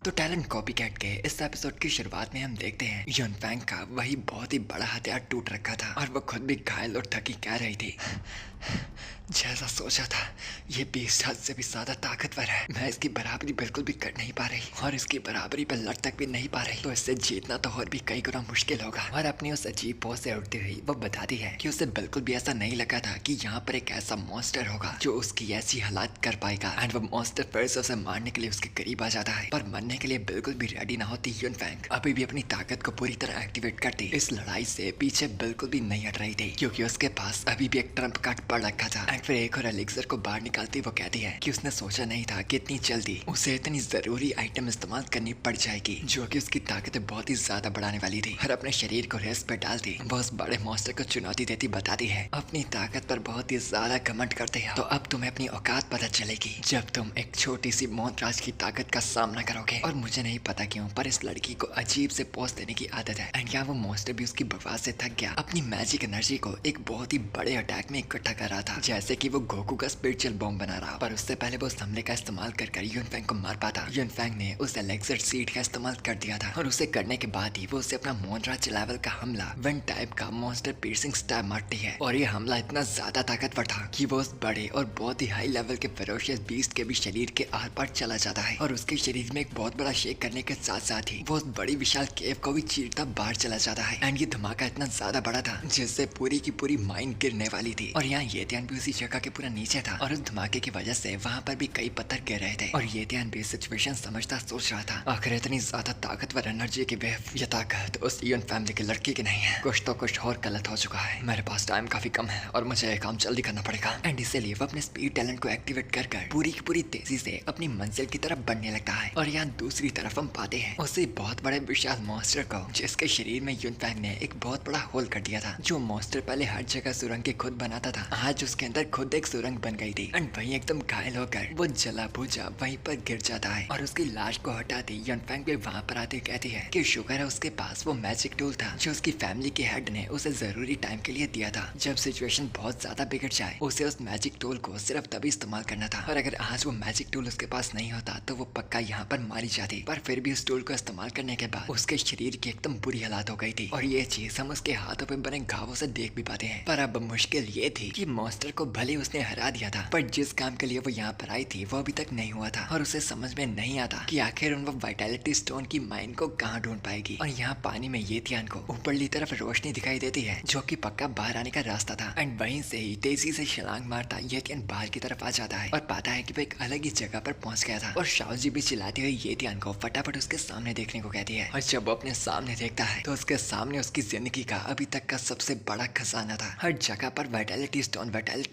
तो talent copy cat के इस एपिसोड की शुरुआत में हम देखते हैं युनफैंग का वही बहुत ही बड़ा हथियार टूट रखा था और वो खुद भी घायल और थकी कह रही थी। जैसा सोचा था ये बीस्ट हद से भी ज्यादा ताकतवर है। मैं इसकी बराबरी बिल्कुल भी कर नहीं पा रही और इसकी बराबरी पर लड़ तक भी नहीं पा रही, तो इससे जीतना तो और भी कई गुना मुश्किल होगा। और अपनी उस अजीब पोज से उठती हुई वो बताती है कि उसे बिल्कुल भी ऐसा नहीं लगा था कि यहाँ पर एक ऐसा मॉन्स्टर होगा जो उसकी ऐसी हालात कर पाएगा। एंड वो मॉन्स्टर फिर से उसे मारने के लिए उसके करीब आ जाता है, पर मरने के लिए बिल्कुल भी रेडी ना होती युनफैंग अभी भी अपनी ताकत को पूरी तरह एक्टिवेट करती इस लड़ाई से पीछे बिल्कुल भी नहीं हट रही थी, क्योंकि उसके पास अभी भी एक ट्रम्प कार्ड पड़ रखा था। एंड फिर एक और एलिक्सर को बाहर निकालती वो कहती है कि उसने सोचा नहीं था कि इतनी जल्दी उसे इतनी जरूरी आइटम इस्तेमाल करनी पड़ जाएगी जो कि उसकी ताकत बहुत ही ज्यादा बढ़ाने वाली थी। और अपने शरीर को रेस पे डालती वो उस बड़े मॉन्स्टर को चुनौती देती बताती है अपनी ताकत पर बहुत ही ज्यादा घमंड करते हो तो अब तुम्हें अपनी औकात पता चलेगी जब तुम एक छोटी सी मोहनराज की ताकत का सामना करोगे। और मुझे नहीं पता क्यों पर इस लड़की को अजीब से पोस्ट देने की आदत है। एंड यहाँ वो मॉन्स्टर भी उसकी बकवास से थक गया, अपनी मैजिक एनर्जी को एक बहुत ही बड़े अटैक में इकट्ठा कर रहा था, जैसे कि वो गोकू का स्पिरिचुअल बॉम्ब बना रहा। पर उससे पहले वो उस हमले का इस्तेमाल कर युनफैंग को मार पाता। युनफैंग ने उस एलेक्सर सीड का इस्तेमाल कर दिया था और उसे करने के बाद ही वो उसे अपना मोनराज लेवल का हमला वन टाइप का मॉन्स्टर पीर्सिंग स्टैब मारती है। और ये हमला इतना ज्यादा ताकतवर था कि वो उस बड़े और बहुत ही हाई लेवल के फेरोशियस बीस्ट के भी शरीर के आर पार चला जाता है और उसके शरीर में एक बहुत बड़ा शेक करने के साथ साथ ही वो उस बड़ी विशाल केव को भी चीरता बाहर चला जाता है। एंड ये धमाका इतना ज्यादा बड़ा था जिससे पूरी की पूरी माइन गिरने वाली थी। और यहाँ ये ध्यान भी उसी जगह के पूरा नीचे था और उस धमाके की वजह से वहाँ पर भी कई पत्थर गिर रहे थे। और ये ध्यान भी सिचुएशन समझता सोच रहा था आखिर इतनी ज्यादा ताकतवर एनर्जी की वेव ये ताकत उस यून फैमिली की लड़की की नहीं है, कुछ तो कुछ और गलत हो चुका है। मेरे पास टाइम काफी कम है और मुझे काम जल्दी करना पड़ेगा। एंड इसीलिए वो अपने स्पीड टैलेंट को एक्टिवेट कर पूरी की पूरी तेजी से अपनी मंजिल की तरफ बढ़ने लगता है। और यहाँ दूसरी तरफ हम पाते हैं उसी बहुत बड़े विशाल मॉन्स्टर को जिसके शरीर में युनफैंग ने एक बहुत बड़ा होल कर दिया था। जो मॉन्स्टर पहले हर जगह सुरंग के खुद बनाता था आज उसके अंदर खुद एक सुरंग बन गई थी। एंड वहीं एकदम घायल होकर वो जला बुझा वहीं पर गिर जाता है और उसकी लाश को हटाती युनफैंग भी वहाँ पर आती कहती है कि शुक्र है उसके पास वो मैजिक टूल था जो उसकी फैमिली के हेड ने उसे जरूरी टाइम के लिए दिया था। जब सिचुएशन बहुत ज्यादा बिगड़ जाए उसे उस मैजिक टूल को सिर्फ तभी इस्तेमाल करना था और अगर आज वो मैजिक टूल उसके पास नहीं होता तो वो पक्का यहाँ पर मारी जाती। पर फिर भी उस टूल को इस्तेमाल करने के बाद उसके शरीर की एकदम बुरी हालत हो गई थी और ये चीज हम उसके हाथों पे बने घावों से देख भी पाते हैं। पर अब मुश्किल ये थी कि मॉन्स्टर को भले उसने हरा दिया था पर जिस काम के लिए वो यहाँ पर आई थी वो अभी तक नहीं हुआ था और उसे समझ में नहीं आता कि आखिर उन वो वाइटैलिटी स्टोन की माइन को कहाँ ढूंढ पाएगी। और यहाँ पानी में ये ध्यान को ऊपरली तरफ रोशनी दिखाई देती है जो कि पक्का बाहर आने का रास्ता था। एंड वहीं से ही तेजी से छलांग मारता ये ध्यान बाहर की तरफ आ जाता है और पाता है कि वो एक अलग ही जगह पर पहुंच गया था। और शाओजी भी चिल्लाते हुए ये ध्यान को फटाफट उसके सामने देखने को कहती है और जब वो अपने सामने देखता है तो उसके सामने उसकी जिंदगी का अभी तक का सबसे बड़ा खजाना था। हर जगह पर वाइटैलिटी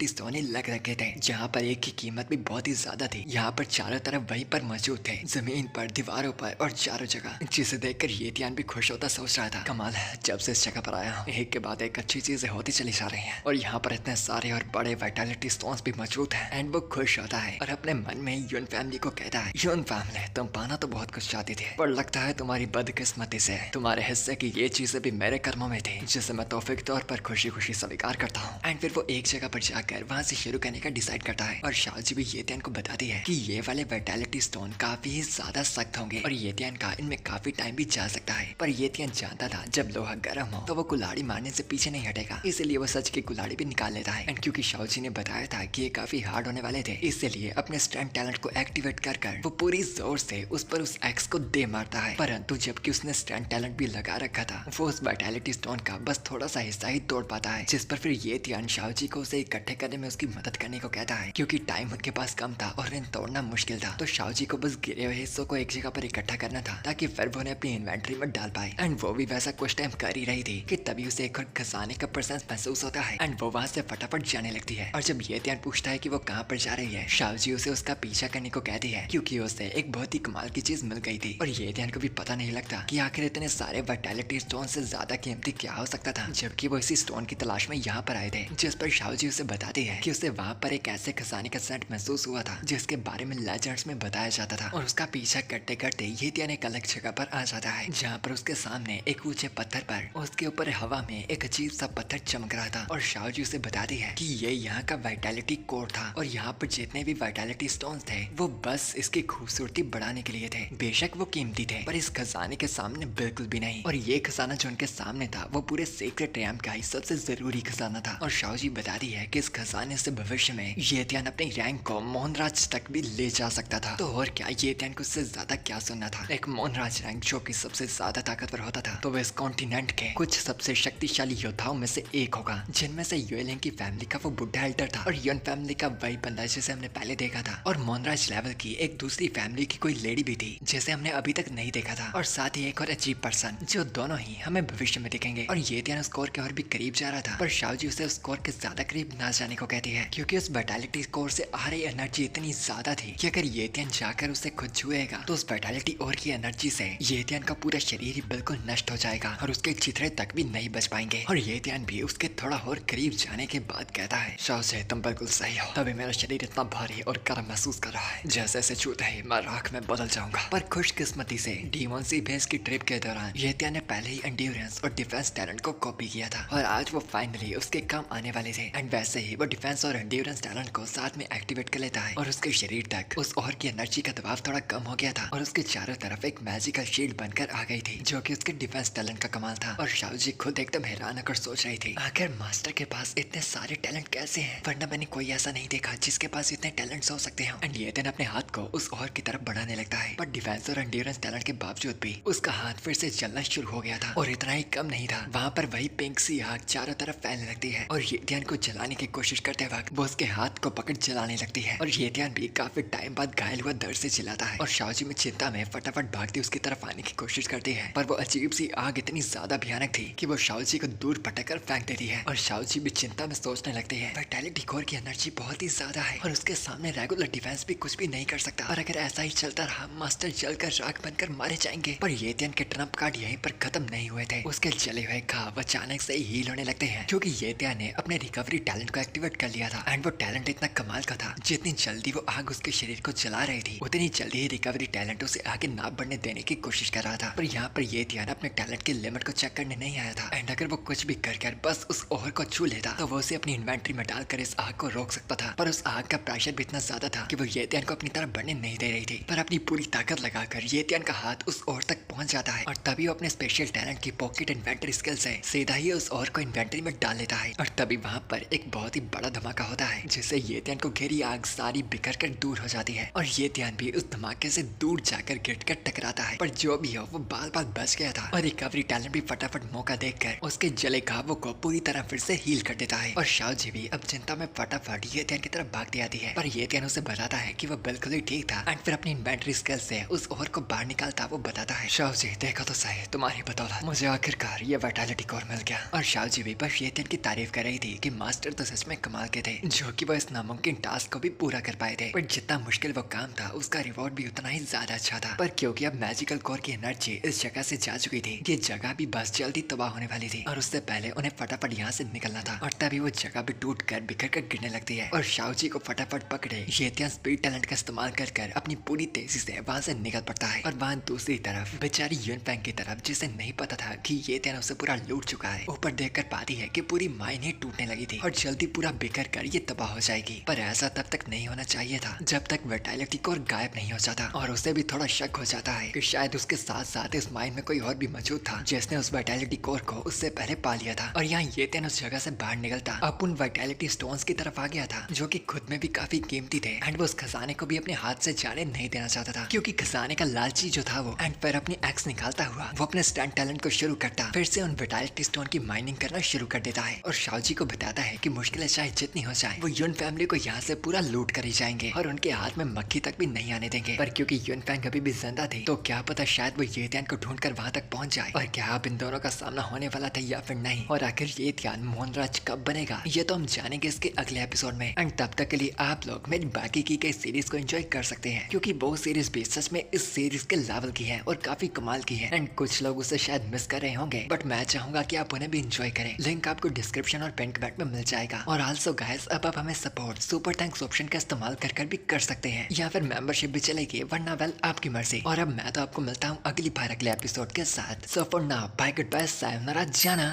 स्टोन ही लग रखे थे जहाँ पर एक की कीमत भी बहुत ही ज्यादा थी। यहाँ पर चारों तरफ वहीं पर मौजूद थे, जमीन पर, दीवारों पर और चारों जगह, जिसे देखकर ये ध्यान भी खुश होता सोच रहा था कमाल है जब से इस जगह पर आया हूँ एक के बाद एक अच्छी चीजें होती चली जा रही हैं और यहाँ पर इतने सारे और बड़े वाइटैलिटी स्टोन्स भी मौजूद हैं। एंड वो खुश होता है और अपने मन में यून फैमिली को कहता है यून फैमिली तुम पाना तो बहुत कुछ चाहती थी पर लगता है तुम्हारी बदकिस्मती से तुम्हारे हिस्से की ये चीजें भी मेरे कर्मों में थी जिसे मैं तौफीक तौर पर खुशी खुशी स्वीकार करता हूँ। एंड फिर वो एक जगह पर जाकर वहाँ से शुरू करने का डिसाइड करता है और शाओजी भी ये ध्यान को बताती है कि ये वाले वाइटैलिटी स्टोन काफी ही ज्यादा सख्त होंगे और ये ध्यान का इनमें काफी टाइम भी जा सकता है। पर ये ध्यान जानता था जब लोहा गर्म हो तो वो कुल्हाड़ी मारने से पीछे नहीं हटेगा, इसलिए वो सच की कुल्हाड़ी भी निकाल लेता है। एंड क्योंकि शाओजी ने बताया था कि ये काफी हार्ड होने वाले थे इसलिए अपने स्ट्रेंथ टैलेंट को एक्टिवेट कर वो पूरी जोर से उस पर उस एक्स को दे मारता है। परंतु जबकि उसने स्ट्रेंथ टैलेंट भी लगा रखा था वो उस वाइटैलिटी स्टोन का बस थोड़ा सा हिस्सा ही तोड़ पाता है, जिस पर फिर ये ध्यान शाओजी को उसे इकट्ठे करने में उसकी मदद करने को कहता है क्योंकि टाइम उनके पास कम था और इन्हें तोड़ना मुश्किल था। तो शाओजी को बस गिरे हुए हिस्सों को एक जगह पर इकट्ठा करना था ताकि फिर वो उन्हें अपनी इन्वेंट्री में डाल पाए। एंड वो भी वैसा कुछ टाइम कर ही रही थी कि तभी उसे एक और खजाने का प्रेजेंस महसूस होता है एंड वो वहाँ से फटाफट जाने लगती है। और जब ये ध्यान पूछता है कि वो कहाँ पर जा रही है शाओजी उसे उसका पीछा करने को कहती है क्योंकि उसे एक बहुत ही कमाल की चीज मिल गई थी। और ये ध्यान को भी पता नहीं लगता कि आखिर इतने सारे वाइटैलिटी स्टोन से ज्यादा कीमती क्या हो सकता था, जबकि वो इसी स्टोन की तलाश में यहाँ पर आए थे, जिस पर शाओजी उसे बताती बताती है कि उसे वहाँ पर एक ऐसे खजाने का सेंट महसूस हुआ था जिसके बारे में लेजेंड्स में बताया जाता था। और उसका पीछा करते करते ये ध्यान एक अलग जगह पर आ जाता है जहाँ पर उसके सामने एक ऊंचे पत्थर पर उसके ऊपर हवा में एक अजीब सा पत्थर चमक रहा था। और शाओजी उसे बताती है कि ये यहाँ का वाइटैलिटी कोर था और यहाँ पर जितने भी वाइटैलिटी स्टोन्स थे वो बस इसकी खूबसूरती बढ़ाने के लिए थे। बेशक वो कीमती थे पर इस खजाने के सामने बिल्कुल भी नहीं। और ये खजाना जो उनके सामने था वो पूरे सीक्रेट रैम्प का ही सबसे जरूरी खजाना था। और शाओजी बताती है कि इस खजाने से भविष्य में ये ध्यान अपने रैंक को मोहनराज तक भी ले जा सकता था। तो और क्या ये ध्यान को उससे ज्यादा क्या सुनना था। एक मोहनराज रैंक जो कि सबसे ज्यादा ताकतवर होता था तो वह इस कॉन्टिनेंट के कुछ सबसे शक्तिशाली योद्धाओं में से एक होगा, जिनमें से युएलिंग की फैमिली का वो बुढ़ा एल्डर था और यन फैमिली का वही बंदा जिसे हमने पहले देखा था। और मोहनराज लेवल की एक दूसरी फैमिली की कोई लेडी भी थी जिसे हमने अभी तक नहीं देखा था। और साथ ही एक और अजीब पर्सन जो दोनों ही हमें भविष्य में दिखेंगे। और ये ध्यान स्कोर के और भी करीब जा रहा था पर शाओजी उसे उस स्कोर के ज्यादा करीब ना जाने को कहती है क्योंकि उस वाइटैलिटी स्कोर से आ रही एनर्जी इतनी ज्यादा थी कि अगर ये ध्यान जाकर उसे खुद छुएगा तो उस वाइटैलिटी और की एनर्जी से ये ध्यान का पूरा शरीर ही बिल्कुल नष्ट हो जाएगा और उसके चिथड़े तक भी नहीं बच पाएंगे। और ये ध्यान भी उसके थोड़ा और करीब जाने के बाद कहता है, शाओजी तुम बिल्कुल सही हो, तभी मेरा शरीर इतना भारी और गर्म महसूस कर रहा है। जैसे ऐसे छूते ही मैं राख में बदल जाऊंगा। पर खुशकिस्मती से डीमन सी बेस की ट्रिप के दौरान ये ध्यान ने पहले ही एंड्योरेंस और डिफेंस टैलेंट को कॉपी किया था और आज वो फाइनली उसके काम आने वाले थे। एंड वैसे ही वो डिफेंस और एंड्योरेंस टैलेंट को साथ में एक्टिवेट कर लेता है और उसके शरीर तक उस और की एनर्जी का दबाव थोड़ा कम हो गया था और उसके चारों तरफ एक मैजिकल शील्ड बनकर आ गई थी जो कि उसके डिफेंस टैलेंट का कमाल था। और शाओजी खुद एकदम हैरान होकर सोच रही थी, आखिर मास्टर के पास इतने सारे टैलेंट कैसे हैं, वरना मैंने कोई ऐसा नहीं देखा जिसके पास इतने टैलेंट्स हो सकते हैं। एंड ये दिन अपने हाथ को उस और की तरफ बढ़ाने लगता है पर डिफेंस और एंड्योरेंस टैलेंट के बावजूद भी उसका हाथ फिर से जलना शुरू हो गया था। और इतना ही कम नहीं था, वहाँ पर वही पिंक सी आग चारों तरफ फैलने लगती है और ये ध्यान को जलाने की कोशिश करते वक्त वो उसके हाथ को पकड़ जलाने लगती है। और ये ध्यान भी काफी टाइम बाद घायल हुआ दर्द से चिल्लाता है और शाओजी में चिंता में फटाफट भागती उसकी तरफ आने की कोशिश करती है पर वो अजीब सी आग इतनी ज्यादा भयानक थी कि वो शाओजी को दूर पटक कर फेंक देती है। और शाओजी भी चिंता में सोचने लगती है, वाइटैलिटी कोर की एनर्जी बहुत ही ज्यादा है और उसके सामने रेगुलर डिफेंस भी कुछ भी नहीं कर सकता और अगर ऐसा ही चलता रहा मास्टर जलकर राख बनकर मारे जाएंगे। पर ये ध्यान के ट्रम्प कार्ड यहीं पर खत्म नहीं हुए थे, उसके जले हुए घाव अचानक से हील होने लगते हैं क्योंकि ये ध्यान ने अपने रिकवरी टैलेंट को एक्टिवेट कर लिया था। एंड वो टैलेंट इतना कमाल का था, जितनी जल्दी वो आग उसके शरीर को जला रही थी उतनी जल्दी ही रिकवरी टैलेंट उसे आगे ना बढ़ने देने की कोशिश कर रहा था। पर यहाँ पर ये ध्यान अपने टैलेंट की लिमिट को चेक करने नहीं आया था। एंड अगर वो कुछ भी कर बस उस ओर को छू लेता तो वो उसे अपनी इन्वेंट्री में डालकर इस आग को रोक सकता था। पर उस आग का प्रेशर भी इतना ज्यादा था कि वो ये ध्यान को अपनी तरफ बढ़ने नहीं दे रही थी। पर अपनी पूरी ताकत लगाकर ये ध्यान का हाथ उस ओर तक पहुंच जाता है और तभी वो अपने स्पेशल टैलेंट की पॉकेट इन्वेंटरी स्किल से सीधा ही उस ओर को इन्वेंटरी में डाल लेता है। और तभी वहाँ पर एक बहुत ही बड़ा धमाका होता है जिससे ये ध्यान को घेरी आग सारी बिखर कर दूर हो जाती है और ये ध्यान भी उस धमाके से दूर जाकर गिर कर टकराता है। पर जो भी हो वो बाल बाल बच गया था और रिकवरी टैलेंट भी फटाफट मौका देखकर उसके जले घावों को पूरी तरह फिर से हील कर देता है। और शाओजी भी अब चिंता में फटाफट ये ध्यान की तरफ भागती आती है पर ये ध्यान उसे बताता है कि वो बिल्कुल ही ठीक था। एंड फिर अपनी इन्वेंटरी स्किल से उस ओर को बाहर निकालता वो बताता है, शाओजी देखो तो सही, तुम्हारी बदौलत मुझे आखिरकार ये वाइटैलिटी कोर मिल गया। और शाओजी भी बस ये ध्यान की तारीफ कर रही थी कि मास्टर तो सच में कमाल के थे जो कि वो इस नामुमकिन टास्क को भी पूरा कर पाए थे। पर जितना मुश्किल वो काम था उसका रिवॉर्ड भी उतना ही ज्यादा अच्छा था। पर क्योंकि अब मैजिकल कोर की एनर्जी इस जगह से जा चुकी थी, ये जगह भी बस जल्दी तबाह होने वाली थी और उससे पहले उन्हें फटाफट यहाँ से निकलना था। और तभी वो जगह भी टूट कर बिखर कर गिरने लगती है और शाओजी को फटाफट पकड़े ये ध्यान स्पीड टैलेंट का इस्तेमाल कर अपनी पूरी तेजी से वहाँ से निकल पड़ता है। और वहाँ दूसरी तरफ बेचारी यूनफैंग की तरफ, जिसे नहीं पता था कि ये ध्यान उसे पूरा लूट चुका है, ऊपर देख कर पाती है कि पूरी माइन ही टूटने लगी थी और जल्दी पूरा बिखर कर ये तबाह हो जाएगी। पर ऐसा तब तक नहीं होना चाहिए था जब तक वाइटैलिटी कोर गायब नहीं हो जाता। और उसे भी थोड़ा शक हो जाता है कि शायद उसके साथ साथ इस माइन में कोई और भी मौजूद था जिसने उस वाइटैलिटी कोर को उससे पहले पा लिया था। और यहाँ ये ध्यान उस जगह से बाहर निकलता अब उन वाइटैलिटी स्टोन्स की तरफ आ गया था जो कि खुद में भी काफी कीमती थे। एंड वो उस खजाने को भी अपने हाथ से जाने नहीं देना चाहता था क्योंकि खजाने का लालची जो था वो। एंड फिर अपनी एक्स निकालता हुआ वो अपने स्टंट टैलेंट को शुरू करता, फिर से उन वाइटैलिटी स्टोन की माइनिंग करना शुरू कर देता है और शाओजी को बताता है कि मुश्किलें चाहे जितनी हो जाए वो यून फैमिली को यहाँ से पूरा लूट कर ही जाएंगे और उनके हाथ में मक्खी तक भी नहीं आने देंगे। पर क्योंकि यूनफैंग अभी भी जिंदा थी तो क्या पता शायद वो ये ध्यान को ढूंढकर वहां तक पहुंच जाए। और क्या अब इन दोनों का सामना होने वाला था या फिर नहीं, और आखिर ये ध्यान मोहनराज कब बनेगा ये तो हम जानेंगे इसके अगले एपिसोड में। एंड तब तक के लिए आप लोग मेरी बाकी की गई सीरीज को एंजॉय कर सकते हैं क्योंकि वो सीरीज भी सच में इस सीरीज के लेवल की है और काफी कमाल की है। एंड कुछ लोग उसे शायद मिस कर रहे होंगे बट मैं चाहूंगा कि आप उन्हें भी एंजॉय करें। लिंक आपको डिस्क्रिप्शन और पिन कमेंट में मिल जाएगा। और और आल्सो गाइस अब आप हमें सपोर्ट सुपर थैंक्स ऑप्शन का इस्तेमाल कर भी कर सकते हैं या फिर मेंबरशिप भी चलेगी, वरना वेल आपकी मर्जी। और अब मैं तो आपको मिलता हूँ अगली बार अगले एपिसोड के साथ। So for now bye goodbye, sayonara जाना।